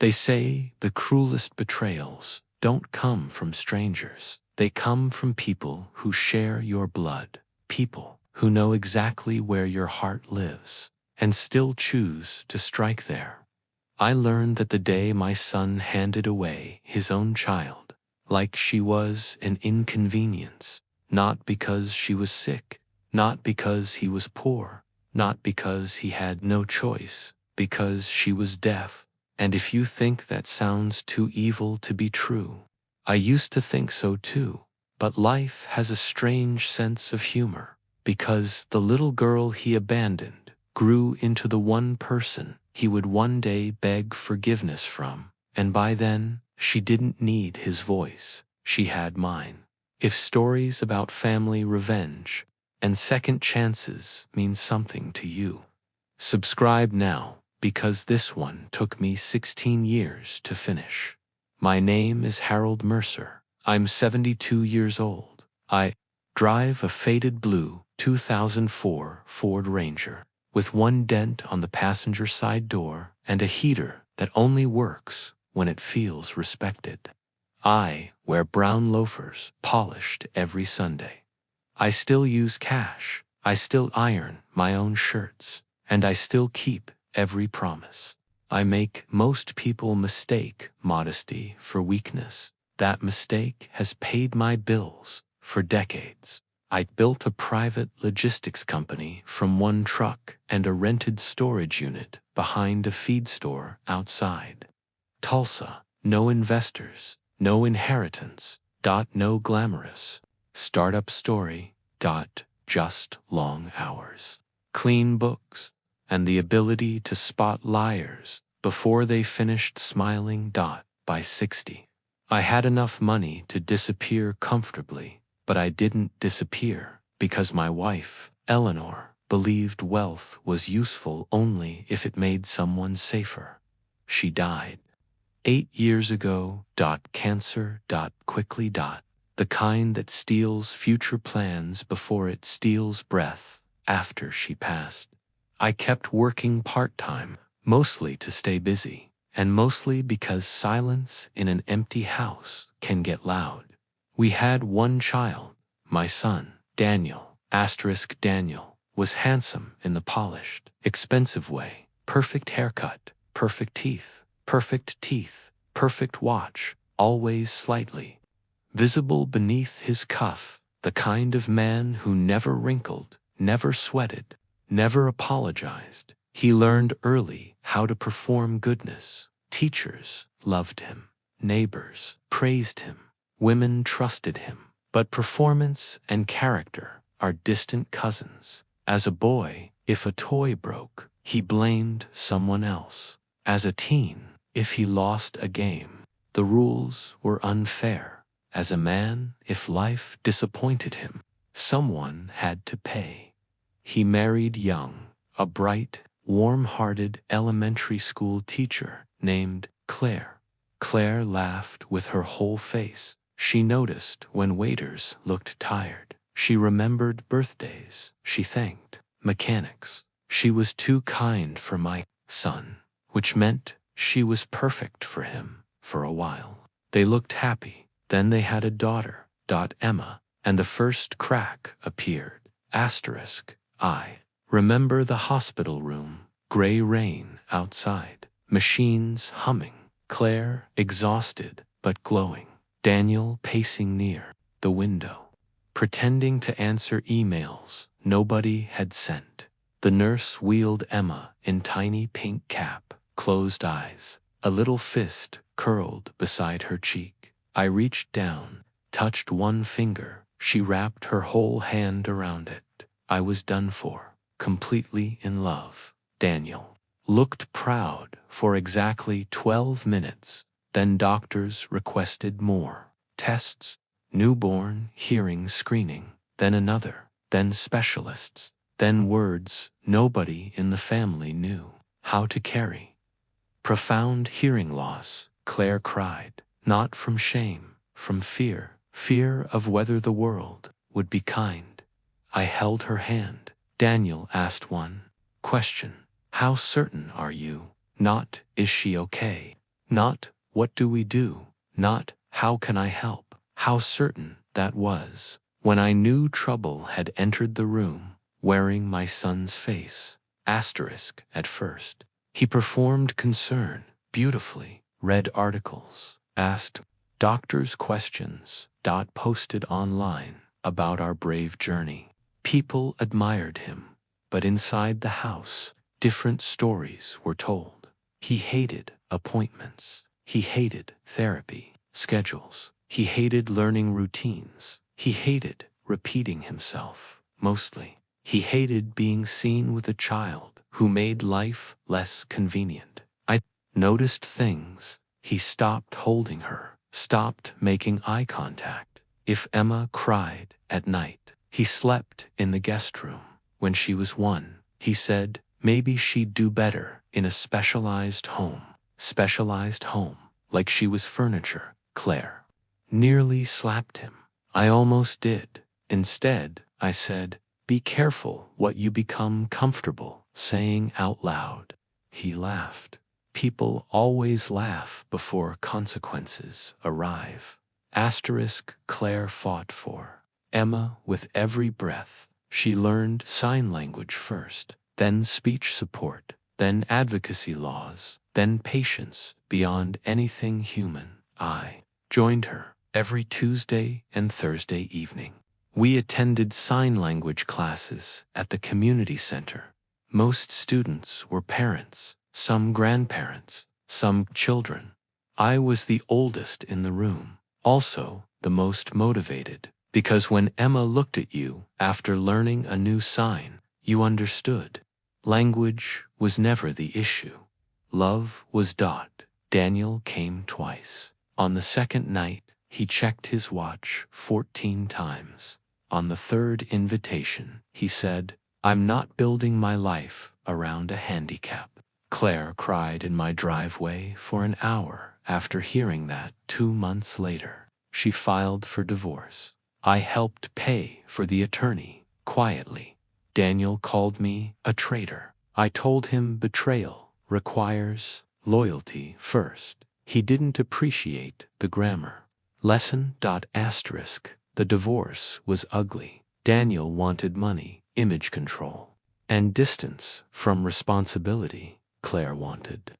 They say the cruelest betrayals don't come from strangers. They come from people who share your blood, people who know exactly where your heart lives and still choose to strike there. I learned that the day my son handed away his own child, like she was an inconvenience, not because she was sick, not because he was poor, not because he had no choice, because she was deaf. And if you think that sounds too evil to be true, I used to think so too. But life has a strange sense of humor, because the little girl he abandoned grew into the one person he would one day beg forgiveness from, and by then, she didn't need his voice, she had mine. If stories about family revenge and second chances mean something to you, subscribe now, because this one took me 16 years to finish. My name is Harold Mercer. I'm 72 years old. I drive a faded blue 2004 Ford Ranger with one dent on the passenger side door and a heater that only works when it feels respected. I wear brown loafers polished every Sunday. I still use cash. I still iron my own shirts. And I still keep every promise. I make most people mistake modesty for weakness. That mistake has paid my bills for decades. I built a private logistics company from one truck and a rented storage unit behind a feed store outside Tulsa. No investors, no inheritance, no glamorous startup story, just long hours, clean books, and the ability to spot liars before they finished smiling. By 60, I had enough money to disappear comfortably, but I didn't disappear because my wife, Eleanor, believed wealth was useful only if it made someone safer. She died 8 years ago. Cancer. Quickly. The kind that steals future plans before it steals breath after she passed. I kept working part-time, mostly to stay busy, and mostly because silence in an empty house can get loud. We had one child, my son, Daniel. Daniel was handsome in the polished, expensive way. Perfect haircut, perfect teeth, perfect watch, always slightly visible beneath his cuff, the kind of man who never wrinkled, never sweated, never apologized. He learned early how to perform goodness. Teachers loved him. Neighbors praised him. Women trusted him. But performance and character are distant cousins. As a boy, if a toy broke, he blamed someone else. As a teen, if he lost a game, the rules were unfair. As a man, if life disappointed him, someone had to pay. He married young, a bright, warm-hearted elementary school teacher named Claire. Claire laughed with her whole face. She noticed when waiters looked tired. She remembered birthdays. She thanked mechanics. She was too kind for my son, which meant she was perfect for him for a while. They looked happy. Then they had a daughter, Emma, and the first crack appeared. I remember the hospital room, gray rain outside, machines humming, Claire exhausted but glowing, Daniel pacing near the window, pretending to answer emails nobody had sent. The nurse wheeled Emma in tiny pink cap, closed eyes, a little fist curled beside her cheek. I reached down, touched one finger. She wrapped her whole hand around it. I was done for, completely in love. Daniel looked proud for exactly 12 minutes. Then doctors requested more tests, newborn hearing screening, then another, then specialists, then words nobody in the family knew how to carry. Profound hearing loss, Claire cried. Not from shame, from fear of whether the world would be kind. I held her hand. Daniel asked one question. How certain are you? Not, is she okay? Not, what do we do? Not, how can I help? How certain that was, when I knew trouble had entered the room, wearing my son's face. Asterisk, at first. He performed concern, beautifully, read articles, asked doctors questions, posted online about our brave journey. People admired him, but inside the house, different stories were told. He hated appointments. He hated therapy schedules. He hated learning routines. He hated repeating himself, mostly. He hated being seen with a child who made life less convenient. I noticed things. He stopped holding her, stopped making eye contact. If Emma cried at night, he slept in the guest room. When she was 1, he said maybe she'd do better in a specialized home. Specialized home, like she was furniture. Claire nearly slapped him. I almost did. Instead, I said, be careful what you become comfortable saying out loud. He laughed. People always laugh before consequences arrive. Asterisk, Claire fought for Emma with every breath. She learned sign language first, then speech support, then advocacy laws, then patience beyond anything human. I joined her every Tuesday and Thursday evening. We attended sign language classes at the community center. Most students were parents, some grandparents, some children. I was the oldest in the room, also the most motivated, because when Emma looked at you after learning a new sign, you understood. Language was never the issue. Love was. Daniel came twice. On the second night, he checked his watch 14 times. On the third invitation, he said, I'm not building my life around a handicap. Claire cried in my driveway for an hour after hearing that. 2 months later, she filed for divorce. I helped pay for the attorney, quietly. Daniel called me a traitor. I told him betrayal requires loyalty first. He didn't appreciate the grammar. Lesson. Asterisk. The divorce was ugly. Daniel wanted money, image control, and distance from responsibility. Claire wanted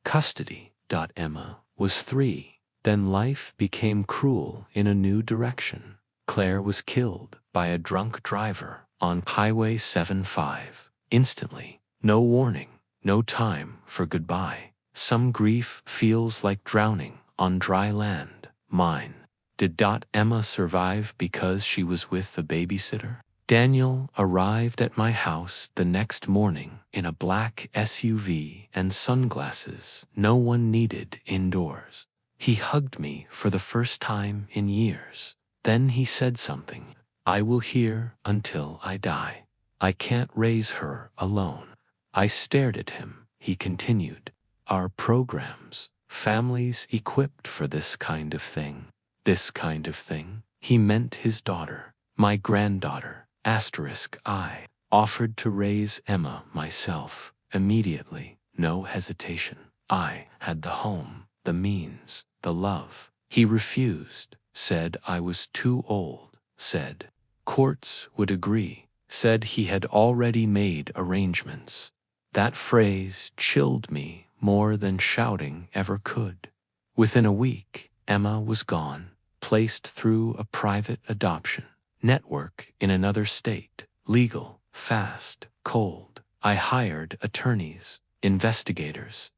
custody. Emma was 3. Then life became cruel in a new direction. Claire was killed by a drunk driver on Highway 75. Instantly. No warning. No time for goodbye. Some grief feels like drowning on dry land. Mine. Did. Emma survive because she was with a babysitter? Daniel arrived at my house the next morning in a black SUV and sunglasses no one needed indoors. He hugged me for the first time in years. Then he said something I will hear until I die. I can't raise her alone. I stared at him. He continued. Our programs, families equipped for this kind of thing. This kind of thing. He meant his daughter, my granddaughter. Asterisk. I offered to raise Emma myself, immediately, no hesitation. I had the home, the means, the love. He refused, said I was too old, said courts would agree, said he had already made arrangements. That phrase chilled me more than shouting ever could. Within a week, Emma was gone, placed through a private adoption network in another state, legal, fast, cold. I hired attorneys, investigators.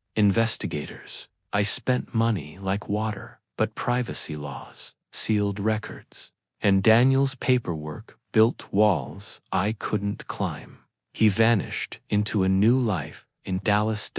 I spent money like water, but privacy laws, sealed records, and Daniel's paperwork built walls I couldn't climb. He vanished into a new life in Dallas.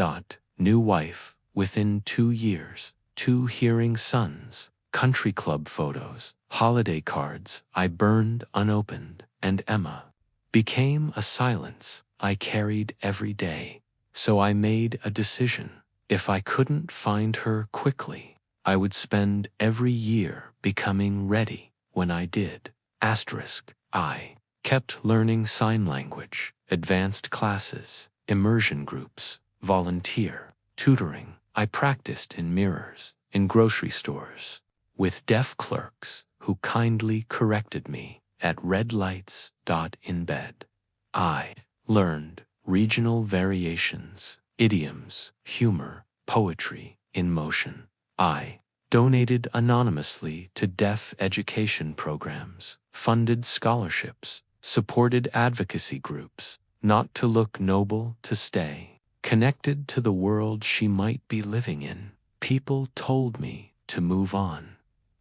New wife within 2 years, 2 hearing sons, country club photos, holiday cards I burned unopened, and Emma became a silence I carried every day. So I made a decision. If I couldn't find her quickly, I would spend every year becoming ready when I did. Asterisk. I kept learning sign language, advanced classes, immersion groups, volunteer, tutoring. I practiced in mirrors, in grocery stores, with deaf clerks who kindly corrected me at red lights. In bed. I learned regional variations, idioms, humor, poetry in motion. I donated anonymously to deaf education programs, funded scholarships, supported advocacy groups, not to look noble, to stay connected to the world she might be living in. People told me to move on.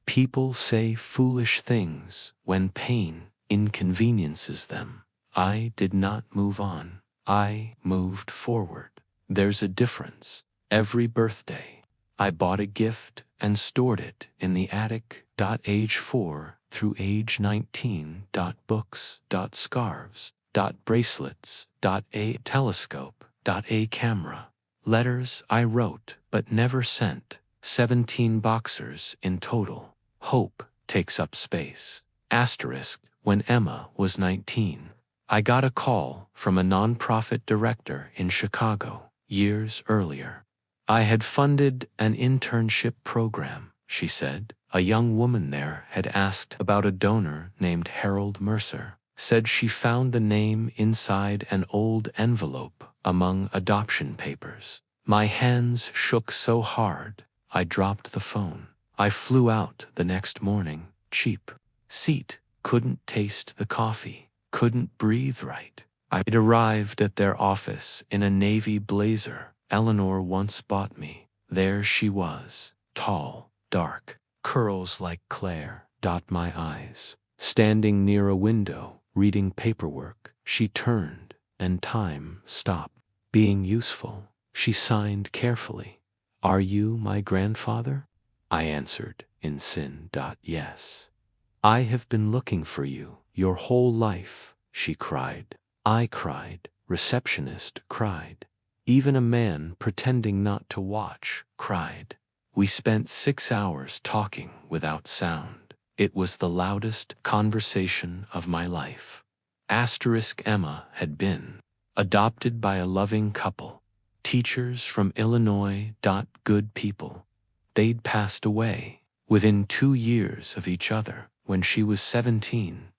People say foolish things when pain inconveniences them. I did not move on. I moved forward. There's a difference. Every birthday, I bought a gift and stored it in the attic. Age 4 through age 19. Books. Scarves. Bracelets. A telescope. A camera. Letters I wrote but never sent. 17 boxers in total. Hope takes up space. Asterisk. When Emma was 19, I got a call from a nonprofit director in Chicago years earlier. I had funded an internship program, she said. A young woman there had asked about a donor named Harold Mercer, said she found the name inside an old envelope among adoption papers. My hands shook so hard, I dropped the phone. I flew out the next morning, cheap seat, couldn't taste the coffee, couldn't breathe right. I'd arrived at their office in a navy blazer Eleanor once bought me. There she was, tall, dark, curls like Claire. My eyes. Standing near a window, reading paperwork, she turned, and time stopped being useful. She signed carefully. Are you my grandfather? I answered in sin. Yes. I have been looking for you your whole life, she cried. I cried. Receptionist cried. Even a man pretending not to watch cried. We spent 6 hours talking without sound. It was the loudest conversation of my life. Emma had been adopted by a loving couple, teachers from Illinois. Good people. They'd passed away within 2 years of each other when she was 17.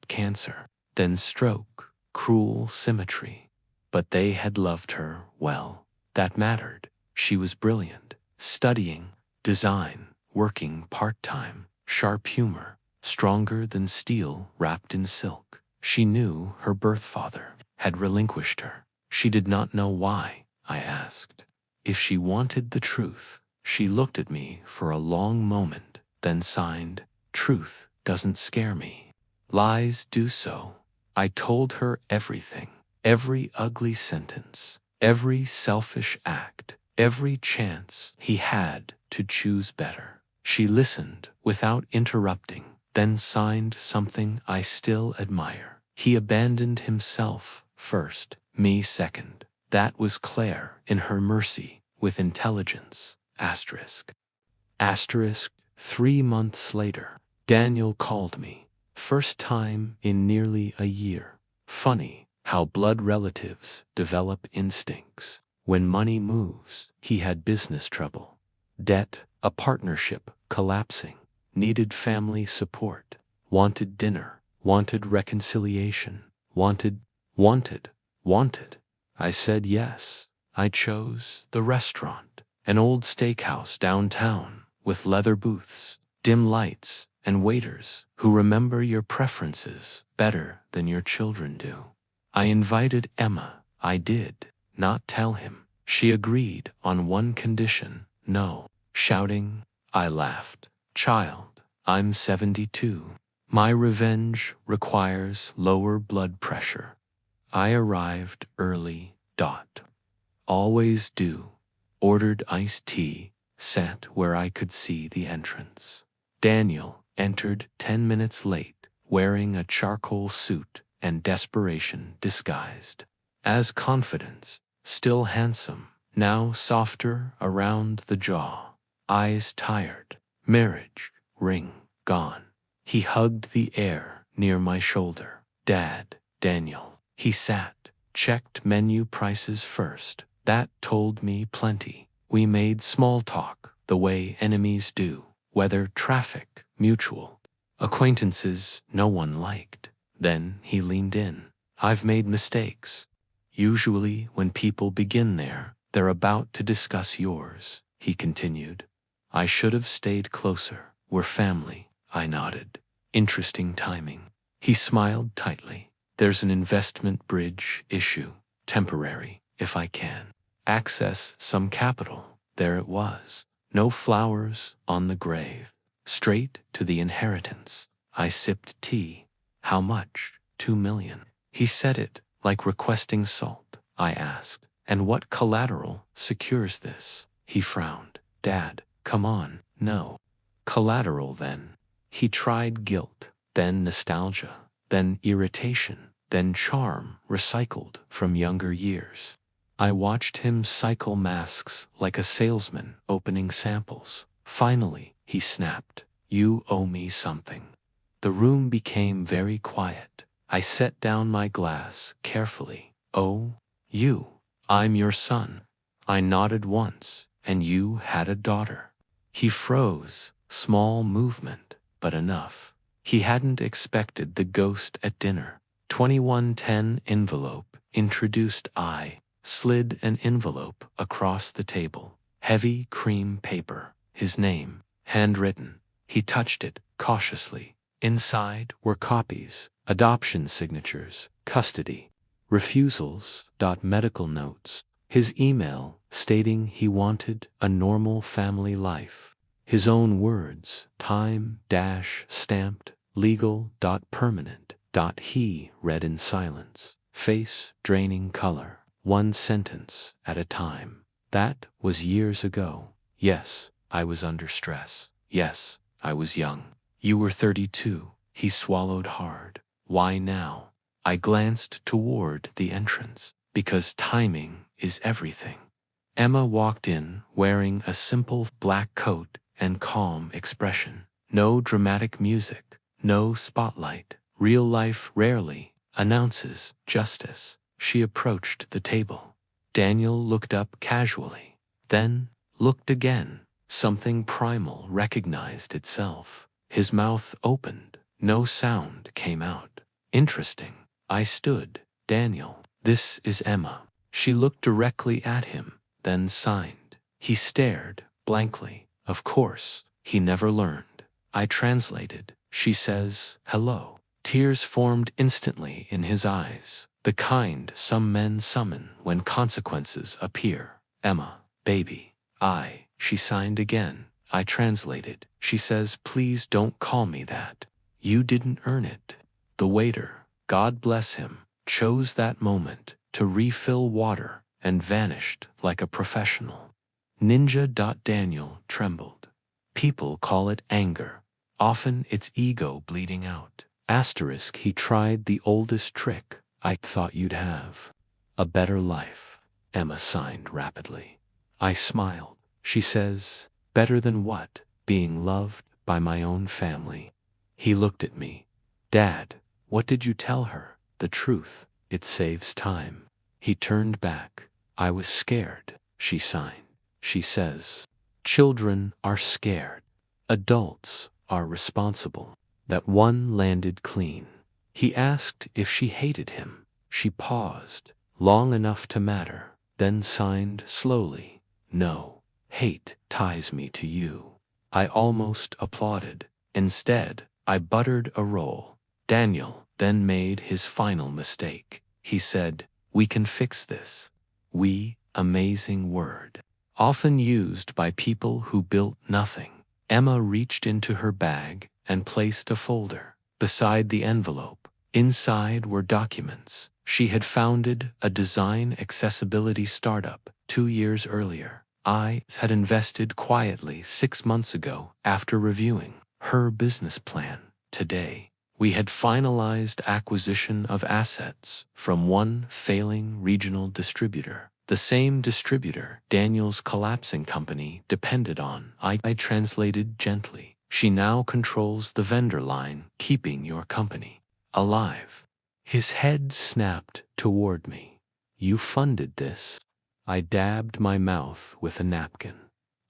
Cancer, then stroke, cruel symmetry. But they had loved her well. That mattered. She was brilliant, studying design, working part-time, sharp humor, stronger than steel wrapped in silk. She knew her birth father had relinquished her. She did not know why, I asked. If she wanted the truth, she looked at me for a long moment, then signed, Truth doesn't scare me. Lies do so. I told her everything, every ugly sentence, every selfish act, every chance he had to choose better. She listened without interrupting, then signed something I still admire. He abandoned himself first, me second. That was Claire in her mercy, with intelligence. Asterisk. 3 months later, Daniel called me. First time in nearly a year. Funny how blood relatives develop instincts. When money moves, he had business trouble. Debt, a partnership collapsing. Needed family support. Wanted dinner. Wanted reconciliation. Wanted. I said yes. I chose the restaurant. An old steakhouse downtown with leather booths, dim lights, and waiters who remember your preferences better than your children do. I invited Emma. I did not tell him. She agreed on one condition. No. Shouting, I laughed. Child, I'm 72. My revenge requires lower blood pressure. I arrived early. Always do. Ordered iced tea, sat where I could see the entrance. Daniel entered 10 minutes late, wearing a charcoal suit and desperation disguised as confidence. Still handsome, now softer around the jaw. Eyes tired. Marriage ring gone. He hugged the air near my shoulder. Dad, Daniel. He sat, checked menu prices first. That told me plenty. We made small talk, the way enemies do, weather, traffic, mutual acquaintances no one liked. Then he leaned in. I've made mistakes. Usually when people begin there, they're about to discuss yours, he continued. I should have stayed closer. We're family, I nodded. Interesting timing. He smiled tightly. There's an investment bridge issue. Temporary, if I can access some capital. There it was. No flowers on the grave. Straight to the inheritance. I sipped tea. How much? 2 million. He said it like requesting salt. I asked, and what collateral secures this? He frowned. Dad, come on, no. Collateral then. He tried guilt, then nostalgia, then irritation, then charm recycled from younger years. I watched him cycle masks like a salesman opening samples. Finally, he snapped, you owe me something. The room became very quiet. I set down my glass carefully. Oh, you. I'm your son. I nodded once, and you had a daughter. He froze, small movement, but enough. He hadn't expected the ghost at dinner. 2110 envelope, introduced I. Slid an envelope across the table. Heavy cream paper. His name, handwritten. He touched it cautiously. Inside were copies, adoption signatures, custody, refusals, medical notes. His email stating he wanted a normal family life. His own words, time-stamped, legal.permanent. He read in silence, face draining color. One sentence at a time. That was years ago. Yes, I was under stress. Yes, I was young. You were 32. He swallowed hard. Why now? I glanced toward the entrance. Because timing is everything. Emma walked in wearing a simple black coat and calm expression. No dramatic music, no spotlight. Real life rarely announces justice. She approached the table. Daniel looked up casually, then looked again. Something primal recognized itself. His mouth opened. No sound came out. Interesting. I stood. Daniel, this is Emma. She looked directly at him, then signed. He stared blankly. Of course, he never learned. I translated. She says, hello. Tears formed instantly in his eyes. The kind some men summon when consequences appear. Emma, baby. She signed again. I translated. She says, please don't call me that. You didn't earn it. The waiter, God bless him, chose that moment to refill water and vanished like a professional. Ninja. Daniel trembled. People call it anger. Often it's ego bleeding out. Asterisk. He tried the oldest trick. I thought you'd have a better life. Emma signed rapidly. I smiled. She says, better than what? Being loved by my own family. He looked at me. Dad, what did you tell her? The truth. It saves time. He turned back. I was scared. She signed. She says, children are scared. Adults are responsible. That one landed clean. He asked if she hated him. She paused, long enough to matter, then signed slowly. No, hate ties me to you. I almost applauded. Instead, I buttered a roll. Daniel then made his final mistake. He said, we can fix this. We, amazing word. Often used by people who built nothing. Emma reached into her bag and placed a folder beside the envelope. Inside were documents. She had founded a design accessibility startup 2 years earlier. I had invested quietly 6 months ago after reviewing her business plan. Today, we had finalized acquisition of assets from one failing regional distributor. The same distributor Daniel's collapsing company depended on. I translated gently. She now controls the vendor line, keeping your company alive. His head snapped toward me. You funded this. I dabbed my mouth with a napkin.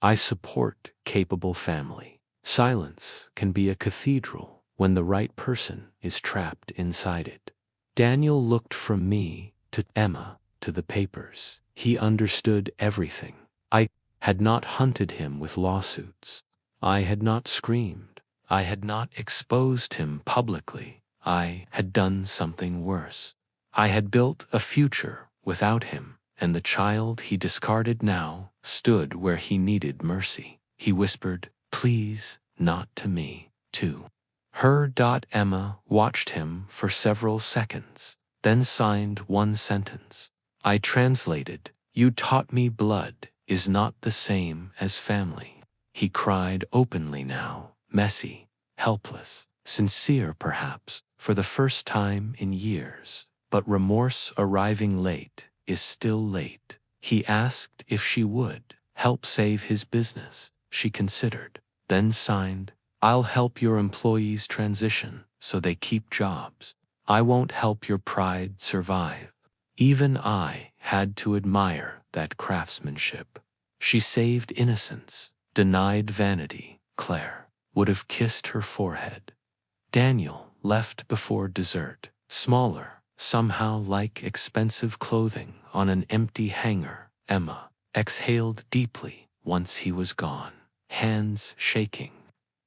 I support capable family. Silence can be a cathedral when the right person is trapped inside it. Daniel looked from me to Emma to the papers. He understood everything. I had not hunted him with lawsuits. I had not screamed. I had not exposed him publicly. I had done something worse. I had built a future without him, and the child he discarded now stood where he needed mercy. He whispered, "Please, not to me, too." Her. Emma watched him for several seconds, then signed one sentence. I translated, "You taught me blood is not the same as family." He cried openly now, messy, helpless, sincere perhaps, for the first time in years. But remorse arriving late is still late. He asked if she would help save his business. She considered, then signed, "I'll help your employees transition so they keep jobs. I won't help your pride survive." Even I had to admire that craftsmanship. She saved innocence, denied vanity. Claire would have kissed her forehead. Daniel left before dessert, smaller, somehow like expensive clothing on an empty hanger. Emma exhaled deeply once he was gone, hands shaking.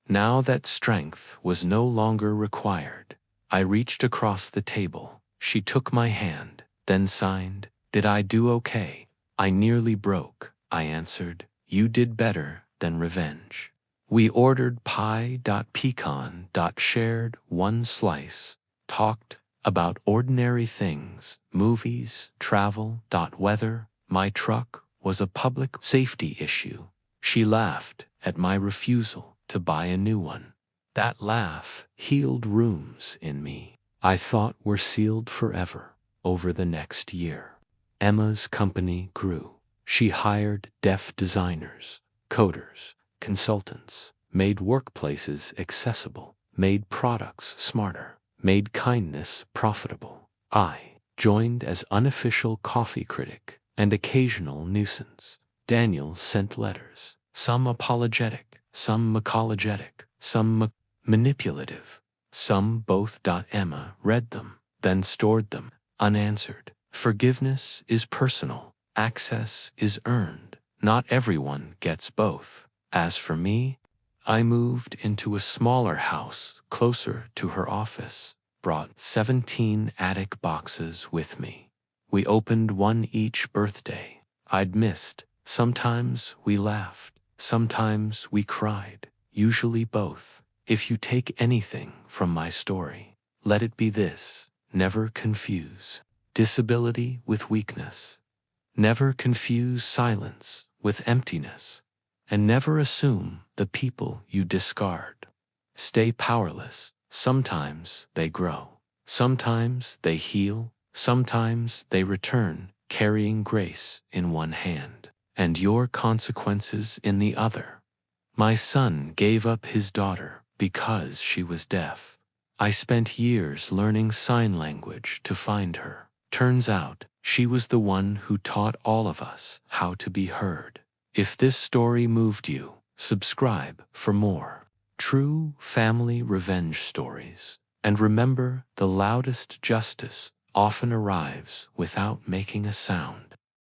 Now that strength was no longer required, I reached across the table. She took my hand, then signed, "Did I do okay?" "I nearly broke," I answered. "You did better than revenge." We ordered pie. Pecan. Shared one slice, talked about ordinary things, movies, travel. Whether my truck was a public safety issue. She laughed at my refusal to buy a new one. That laugh healed wounds in me I thought were sealed forever. Over the next year, Emma's company grew. She hired deaf designers, coders, consultants, made workplaces accessible, made products smarter, made kindness profitable. I joined as unofficial coffee critic and occasional nuisance. Daniel sent letters, some apologetic, some macologetic, some manipulative, some both. Emma read them, then stored them, unanswered. Forgiveness is personal. Access is earned. Not everyone gets both. As for me, I moved into a smaller house closer to her office, brought 17 attic boxes with me. We opened one each birthday I'd missed. Sometimes we laughed, sometimes we cried, usually both. If you take anything from my story, let it be this: never confuse disability with weakness. Never confuse silence with emptiness. And never assume the people you discard stay powerless. Sometimes they grow. Sometimes they heal. Sometimes they return, carrying grace in one hand and your consequences in the other. My son gave up his daughter because she was deaf. I spent years learning sign language to find her. Turns out, she was the one who taught all of us how to be heard. If this story moved you, subscribe for more true family revenge stories. And remember, the loudest justice often arrives without making a sound.